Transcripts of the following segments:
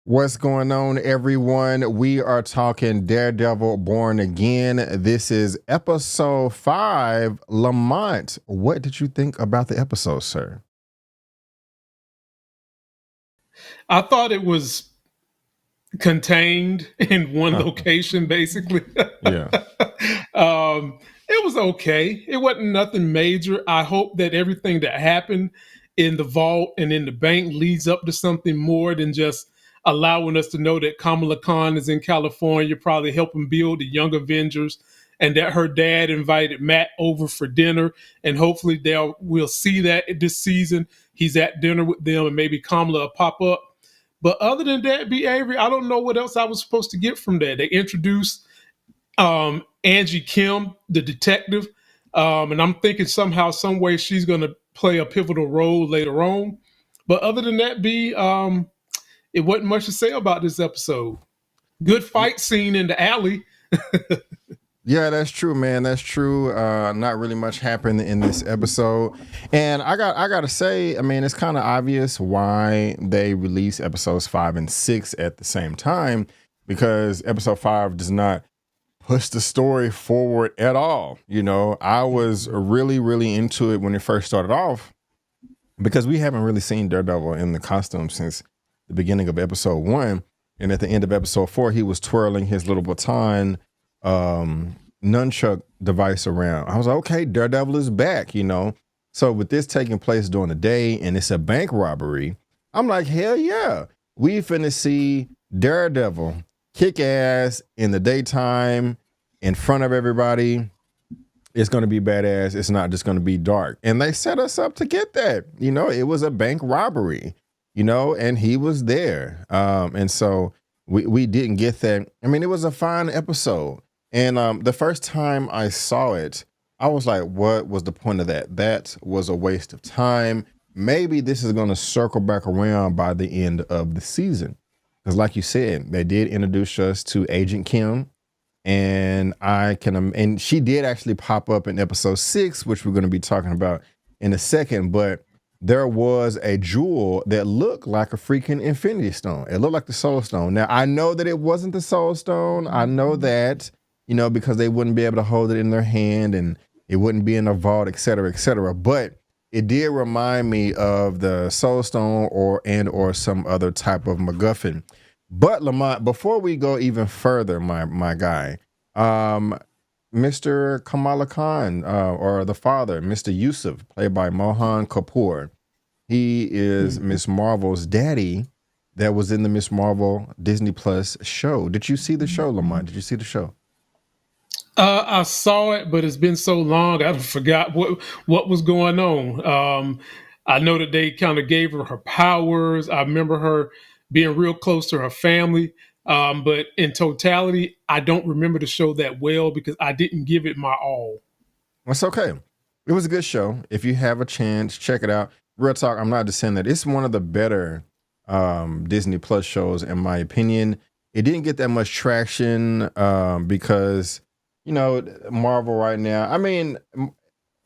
What's going on, everyone? We are talking Daredevil Born Again. This is episode 5. Lamont, what did you think about the episode, sir? I thought it was contained in one location, basically. Yeah. It was okay. It wasn't nothing major. I hope that everything that happened in the vault and in the bank leads up to something more than just allowing us to know that Kamala Khan is in California, probably helping build the Young Avengers, and that her dad invited Matt over for dinner. And hopefully we'll see that this season. He's at dinner with them, and maybe Kamala will pop up. But other than that, B. Avery, I don't know what else I was supposed to get from that. They introduced Angie Kim, the detective, and I'm thinking somehow, some way, she's going to play a pivotal role later on. But other than that, B, it wasn't much to say about this episode. Good fight scene in the alley. Yeah, that's true, man. That's true. Not really much happened in this episode. And I gotta say, I mean, it's kind of obvious why they release episodes 5 and 6 at the same time, because episode 5 does not push the story forward at all. You know, I was really into it when it first started off, because we haven't really seen Daredevil in the costume since the beginning of episode 1. And at the end of episode 4, he was twirling his little baton nunchuck device around. I was like, okay, Daredevil is back, you know. So with this taking place during the day and it's a bank robbery, I'm like, hell yeah, we finna see Daredevil kick ass in the daytime in front of everybody. It's going to be badass. It's not just going to be dark. And they set us up to get that. You know, it was a bank robbery, you know, and he was there. And so we didn't get that. I mean, it was a fine episode. And the first time I saw it, I was like, what was the point of that? That was a waste of time. Maybe this is going to circle back around by the end of the season. Because like you said, they did introduce us to Agent Kim. And and she did actually pop up in episode 6, which we're going to be talking about in a second. But there was a jewel that looked like a freaking Infinity Stone. It looked like the Soul Stone. Now, I know that it wasn't the Soul Stone. I know that, you know, because they wouldn't be able to hold it in their hand and it wouldn't be in a vault, et cetera, et cetera. But it did remind me of the Soul Stone or some other type of MacGuffin. But Lamont, before we go even further, my guy, Mr. Kamala Khan, or the father, Mr. Yusuf, played by Mohan Kapoor, he is Miss Marvel's daddy that was in the Miss Marvel Disney Plus show. Did you see the show, Lamont? Did you see the show? I saw it, but it's been so long, I forgot what was going on. I know that they kind of gave her powers. I remember her being real close to her family. But in totality, I don't remember the show that well because I didn't give it my all. That's okay. It was a good show. If you have a chance, check it out. Real talk, I'm not just saying that. It's one of the better Disney Plus shows, in my opinion. It didn't get that much traction because, you know, Marvel right now, I mean,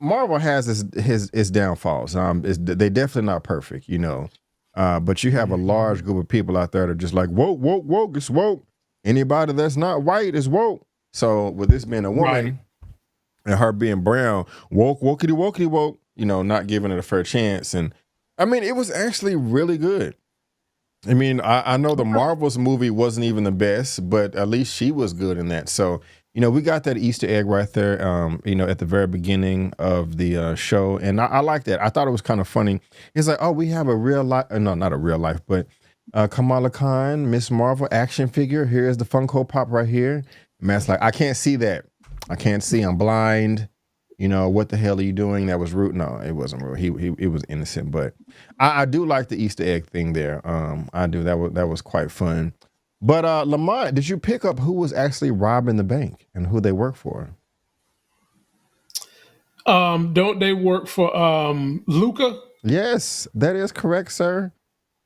Marvel has his downfalls. They definitely not perfect, you know. But you have a large group of people out there that are just like, woke, it's woke. Anybody that's not white is woke. So with this being a woman, right, and her being brown, wokey woke, you know, not giving it a fair chance. And I mean, it was actually really good. I mean, I know the Marvels movie wasn't even the best, but at least she was good in that. So, you know, we got that Easter egg right there, you know, at the very beginning of the show. And I like that. I thought it was kind of funny. It's like, oh, we have a real life, no, not a real life, but Kamala Khan, Miss Marvel action figure. Here's the Funko Pop right here. Matt's like, I can't see that. I can't see. I'm blind. You know, what the hell are you doing? That was rude. No, it wasn't rude. He was innocent, but I do like the Easter egg thing there. I do. That was quite fun. But Lamont, did you pick up who was actually robbing the bank and who they work for? Don't they work for Luca? Yes, that is correct, sir.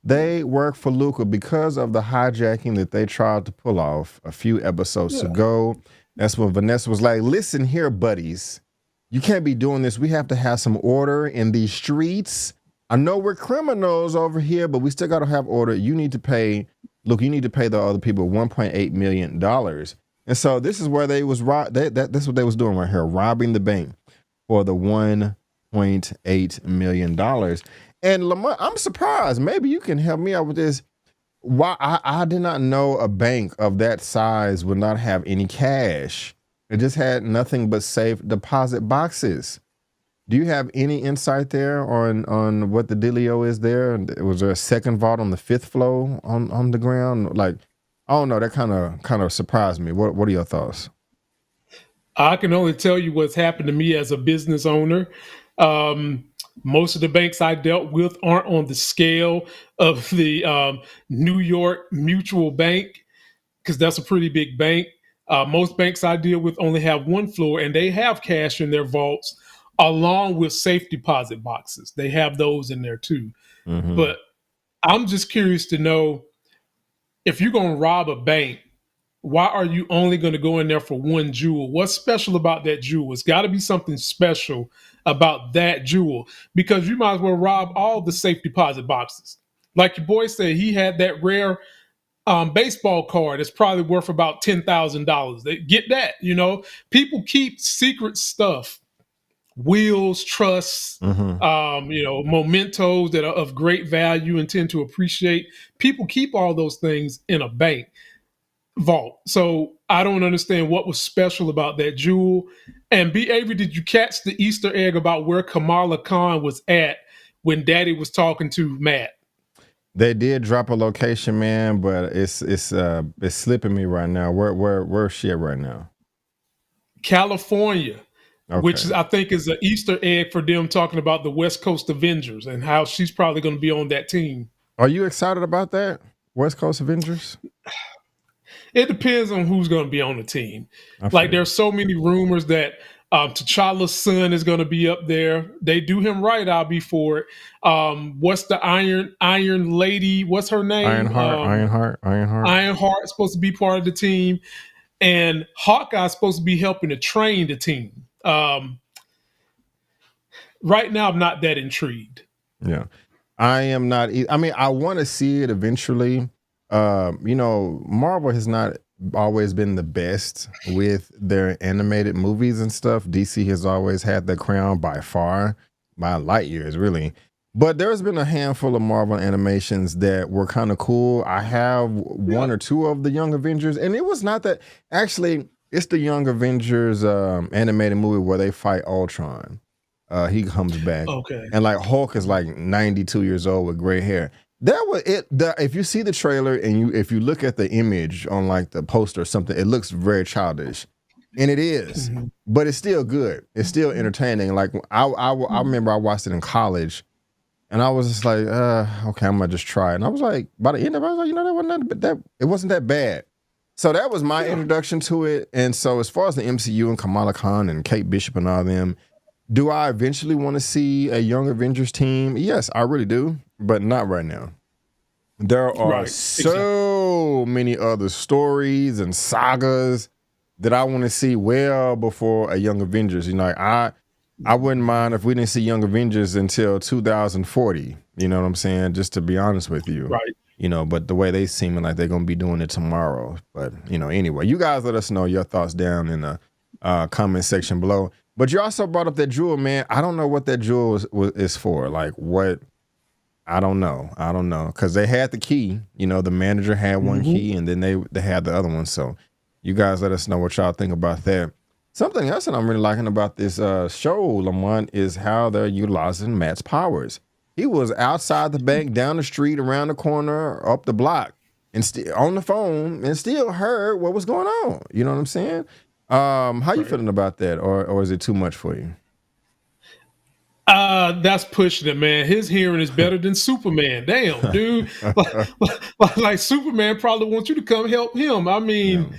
They work for Luca because of the hijacking that they tried to pull off a few episodes ago. That's when Vanessa was like, listen here, buddies. You can't be doing this. We have to have some order in these streets. I know we're criminals over here, but we still got to have order. You need to pay, look, you need to pay the other people $1.8 million. And so this is where they was that's what they was doing right here, robbing the bank for the $1.8 million. And Lamont, I'm surprised. Maybe you can help me out with this. Why I did not know a bank of that size would not have any cash. It just had nothing but safe deposit boxes. Do you have any insight there on what the dealio is there? Was there a second vault on the fifth floor on the ground? Like, I don't know. That kind of surprised me. What are your thoughts? I can only tell you what's happened to me as a business owner. Most of the banks I dealt with aren't on the scale of the New York Mutual Bank, because that's a pretty big bank. Most banks I deal with only have one floor, and they have cash in their vaults along with safe deposit boxes. They have those in there too. Mm-hmm. But I'm just curious to know, if you're going to rob a bank, why are you only going to go in there for one jewel? What's special about that jewel? It's got to be something special about that jewel, because you might as well rob all the safe deposit boxes. Like your boy said, he had that rare baseball card. It's probably worth about $10,000. They get that, People keep secret stuff, wills, trusts, Mm-hmm. mementos that are of great value and tend to appreciate. People keep all those things in a bank vault. So I don't understand what was special about that jewel. And B. Avery, did you catch the Easter egg about where Kamala Khan was at when Daddy was talking to Matt? They did drop a location, man, but it's slipping me right now. Where's she at right now? California, which Okay. I think is an Easter egg for them talking about the West Coast Avengers and how she's probably going to be on that team. Are you excited about that? West Coast Avengers? It depends on who's going to be on the team. I Like, feel. there's so many rumors that T'Challa's son is going to be up there. They do him right, I'll be for it. What's the Iron Lady? What's her name? Ironheart. Ironheart's supposed to be part of the team, and Hawkeye's supposed to be helping to train the team. Right now, I'm not that intrigued. Yeah. I am not. I mean, I want to see it eventually. Marvel has not always been the best with their animated movies and stuff. DC has always had the crown by far, by light years, really. But there's been a handful of Marvel animations that were kind of cool. I have one or two of the Young Avengers, and it was not that. Actually, it's the Young Avengers animated movie where they fight Ultron. He comes back, Okay. and like Hulk is like 92 years old with gray hair. That was it. If you see the trailer and if you look at the image on like the poster or something, it looks very childish, and it is, but it's still good. It's still entertaining. Like I remember I watched it in college, and I was just like, okay, I'm gonna just try it. And I was like, by the end of it, I was like, it wasn't that bad. So that was my introduction to it. And so as far as the MCU and Kamala Khan and Kate Bishop and all them, do I eventually want to see a Young Avengers team? Yes, I really do, but not right now. There are so many other stories and sagas that I want to see well before a Young Avengers. I wouldn't mind if we didn't see Young Avengers until 2040. You know what I'm saying? Just to be honest with you. Right. But the way they seem like they're going to be doing it tomorrow. But, anyway, you guys let us know your thoughts down in the comment section below. But you also brought up that jewel, man. I don't know what that jewel is for. Like, what? I don't know. Because they had the key. The manager had one key, and then they had the other one. So you guys let us know what y'all think about that. Something else that I'm really liking about this show, Lamont, is how they're utilizing Matt's powers. He was outside the bank, down the street, around the corner, up the block, and still on the phone, and still heard what was going on. You know what I'm saying? How you feeling about that, or is it too much for you? That's pushing it, man. His hearing is better than Superman. Damn, dude. like Superman probably wants you to come help him. I mean,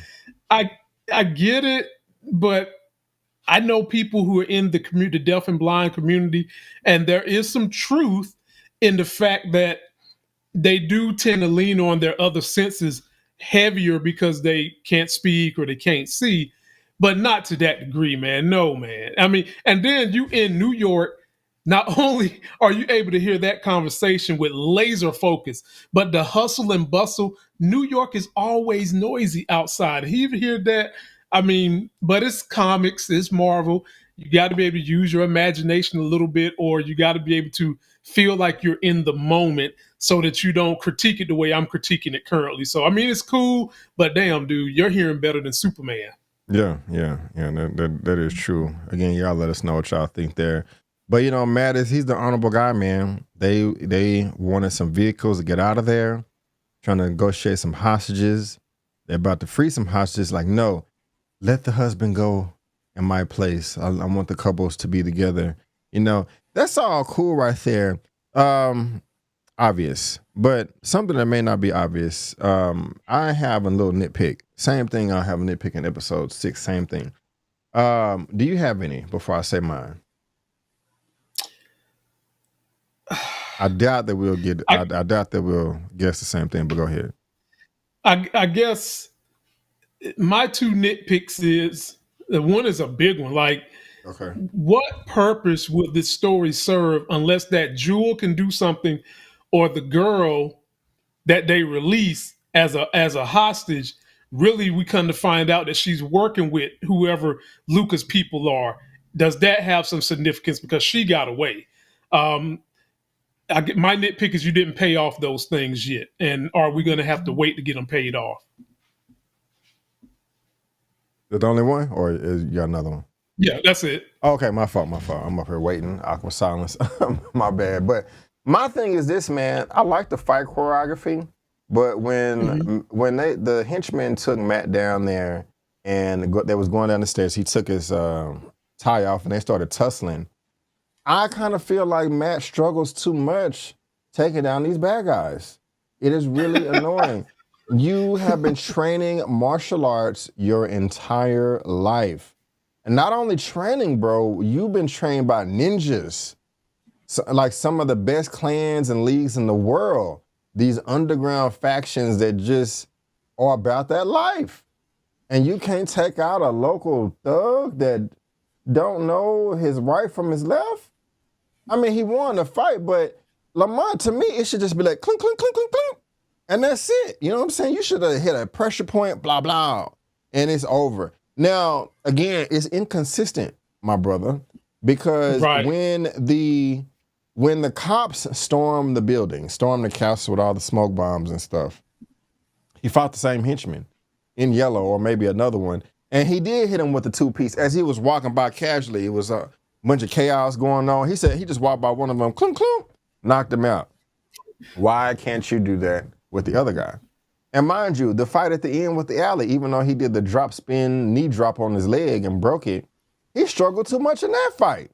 I get it, but I know people who are in the community, the deaf and blind community, and there is some truth in the fact that they do tend to lean on their other senses heavier because they can't speak or they can't see, but not to that degree, man. No, man. I mean, and then you in New York, not only are you able to hear that conversation with laser focus, but the hustle and bustle. New York is always noisy outside. You hear that? I mean, but it's comics, it's Marvel. You got to be able to use your imagination a little bit, or you got to be able to feel like you're in the moment so that you don't critique it the way I'm critiquing it currently. So, I mean, it's cool, but damn, dude, you're hearing better than Superman. Yeah. That is true. Again, y'all let us know what y'all think there. But Matt he's the honorable guy, man. They wanted some vehicles to get out of there, trying to negotiate some hostages. They're about to free some hostages. Like, no, let the husband go in my place. I want the couples to be together. That's all cool right there. Obvious, but something that may not be obvious. I have a little nitpick. Same thing. I have a nitpick in episode 6. Same thing. Do you have any before I say mine? I doubt that we'll get. I doubt that we'll guess the same thing. But go ahead. I guess my two nitpicks is one is a big one. Like, Okay. what purpose would this story serve unless that Jewel can do something, or the girl that they release as a hostage? Really, we come to find out that she's working with whoever Luca's people are. Does that have some significance because she got away? My nitpick is you didn't pay off those things yet, and are we going to have to wait to get them paid off? The only one, or is you got another one? Yeah, that's it. Okay, my fault. I'm up here waiting. Awkward silence. My bad. But my thing is this, man. I like the fight choreography, but when the henchmen took Matt down there and they was going down the stairs, he took his tie off and they started tussling. I kind of feel like Matt struggles too much taking down these bad guys. It is really annoying. You have been training martial arts your entire life. And not only training, bro, you've been trained by ninjas. So, like some of the best clans and leagues in the world. These underground factions that just are about that life. And you can't take out a local thug that don't know his right from his left? I mean, he won the fight, but Lamont, to me, it should just be like clink, clink, clink, clink, clink. And that's it. You know what I'm saying? You should have hit a pressure point, blah, blah, and it's over. Now, again, it's inconsistent, my brother, because when the cops stormed the building, stormed the castle with all the smoke bombs and stuff, he fought the same henchman in yellow or maybe another one, and he did hit him with the two-piece. As he was walking by casually, it was a bunch of chaos going on. He said he just walked by one of them, clunk, clunk, knocked him out. Why can't you do that with the other guy? And mind you, the fight at the end with the alley, even though he did the drop spin knee drop on his leg and broke it, he struggled too much in that fight.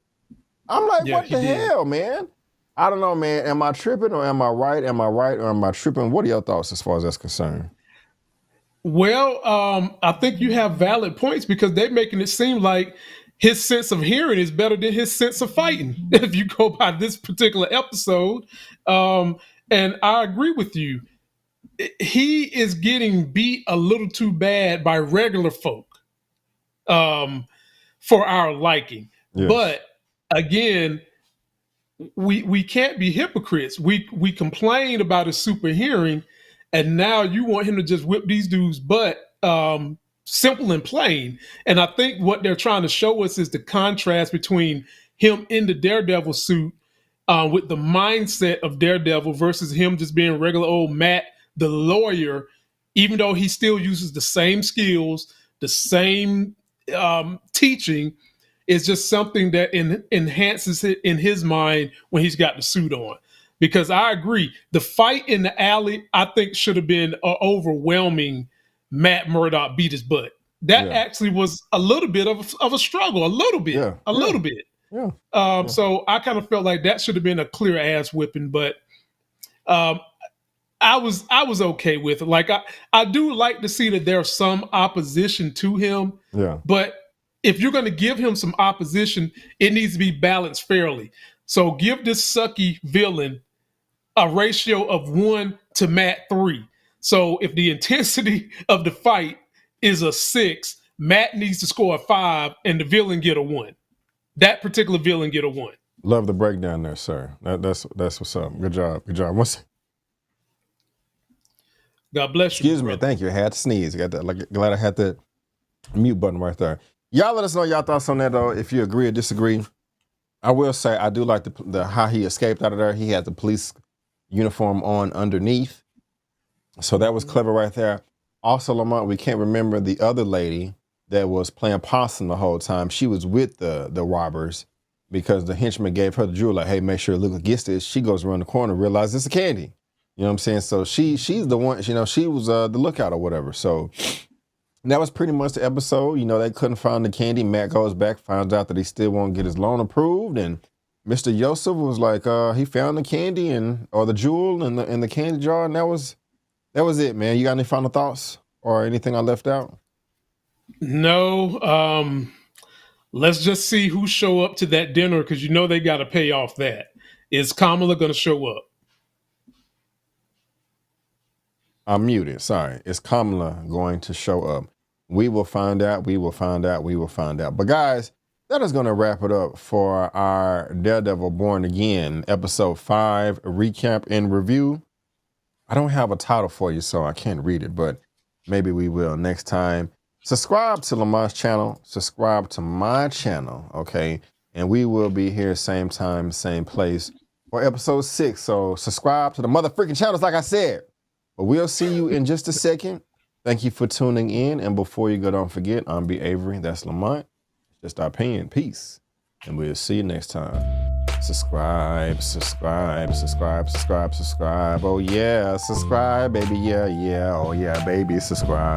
I'm like, what the hell, man? I don't know, man. Am I tripping or am I right? Am I right or am I tripping? What are your thoughts as far as that's concerned? Well, I think you have valid points because they're making it seem like his sense of hearing is better than his sense of fighting, if you go by this particular episode. And I agree with you. He is getting beat a little too bad by regular folk for our liking. Yes. But again, we can't be hypocrites. We complained about his super hearing, and now you want him to just whip these dudes' butt, simple and plain. And I think what they're trying to show us is the contrast between him in the Daredevil suit with the mindset of Daredevil versus him just being regular old Matt, the lawyer, even though he still uses the same skills, the same teaching. It's just something that enhances it in his mind when he's got the suit on. Because I agree, the fight in the alley, I think, should have been overwhelming. Matt Murdock beat his butt. That actually was a little bit of a struggle, a little bit. Yeah. So I kind of felt like that should have been a clear ass whipping, but I was okay with it. Like I do like to see that there's some opposition to him. Yeah. But if you're going to give him some opposition, it needs to be balanced fairly. So give this sucky villain a ratio of 1 to Matt 3. So if the intensity of the fight is a 6, Matt needs to score a 5 and the villain get a 1. That particular villain get a 1. Love the breakdown there, sir. That's what's up. Good job. Good job. God bless you. Excuse me. Thank you. I had to sneeze. I got that. Like, glad I had the mute button right there. Y'all let us know y'all thoughts on that though. If you agree or disagree. I will say I do like the how he escaped out of there. He had the police uniform on underneath, so that was clever right there. Also, Lamont, we can't remember the other lady that was playing possum the whole time. She was with the robbers because the henchman gave her the jewel, like, hey, make sure to look against this. She goes around the corner, realizes it's a candy. You know what I'm saying? So she's the one, you know, she was the lookout or whatever. So that was pretty much the episode. You know, they couldn't find the candy. Matt goes back, finds out that he still won't get his loan approved. And Mr. Yosef was like, he found the candy or the jewel in the candy jar. And that was it, man. You got any final thoughts or anything I left out? No. Let's just see who show up to that dinner, because you know they got to pay off that. Is Kamala going to show up? I'm muted. Sorry. Is Kamala going to show up? We will find out. We will find out. We will find out. But guys, that is going to wrap it up for our Daredevil Born Again episode 5 recap and review. I don't have a title for you, so I can't read it, but maybe we will next time. Subscribe to Lamont's channel. Subscribe to my channel, okay? And we will be here same time, same place for episode 6. So subscribe to the motherfucking channels, like I said. But we'll see you in just a second. Thank you for tuning in. And before you go, don't forget, I'm B. Avery. That's Lamont. It's just our opinion. Peace. And we'll see you next time. Subscribe, subscribe, subscribe, subscribe, subscribe. Oh, yeah. Subscribe, baby. Yeah, yeah. Oh, yeah, baby. Subscribe.